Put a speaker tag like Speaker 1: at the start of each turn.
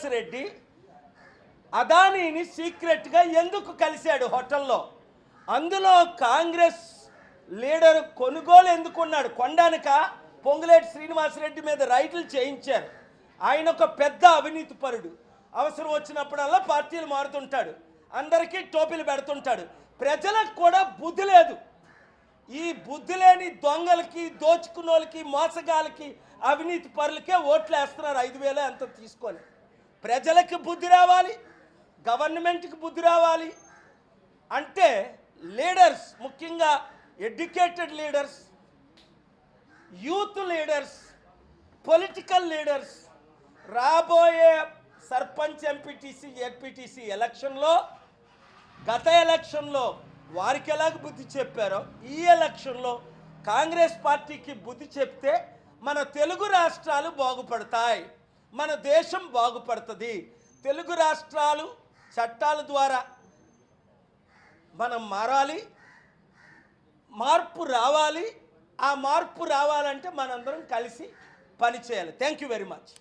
Speaker 1: శ్రీనివాసరెడ్డి అదానీని సీక్రెట్గా ఎందుకు కలిశాడు హోటల్లో? అందులో కాంగ్రెస్ లీడర్ కొనుగోలు ఎందుకున్నాడు? కొండానక పొంగులేటి శ్రీనివాసరెడ్డి మీద రైతులు చేయించారు. ఆయన ఒక పెద్ద అవినీతి పరుడు. అవసరం వచ్చినప్పుడల్లా పార్టీలు మారుతుంటాడు, అందరికీ టోపీలు పెడుతుంటాడు. ప్రజలకు కూడా బుద్ధి లేదు. ఈ బుద్ధి లేని దొంగలకి, దోచుకున్నోళ్ళకి, మోసగాళ్ళకి, అవినీతి పరులకే ఓట్లు వేస్తున్నారు 5,000 అంత తీసుకొని. ప్రజలకు బుద్ధి రావాలి, గవర్నమెంట్కి బుద్ధి రావాలి అంటే లీడర్స్, ముఖ్యంగా educated leaders, youth leaders, political leaders రాబోయే సర్పంచ్, ఎంపీటీసీ, జెడ్పీటీసీ ఎలక్షన్లో, గత ఎలక్షన్లో వారికి ఎలాగ బుద్ధి చెప్పారో ఈ ఎలక్షన్లో కాంగ్రెస్ పార్టీకి బుద్ధి చెప్తే మన తెలుగు రాష్ట్రాలు బాగుపడతాయి, మన దేశం బాగుపడుతుంది. తెలుగు రాష్ట్రాలు చట్టాల ద్వారా మనం మారాలి, మార్పు రావాలి. ఆ మార్పు రావాలంటే మనందరం కలిసి పనిచేయాలి. Thank you very much.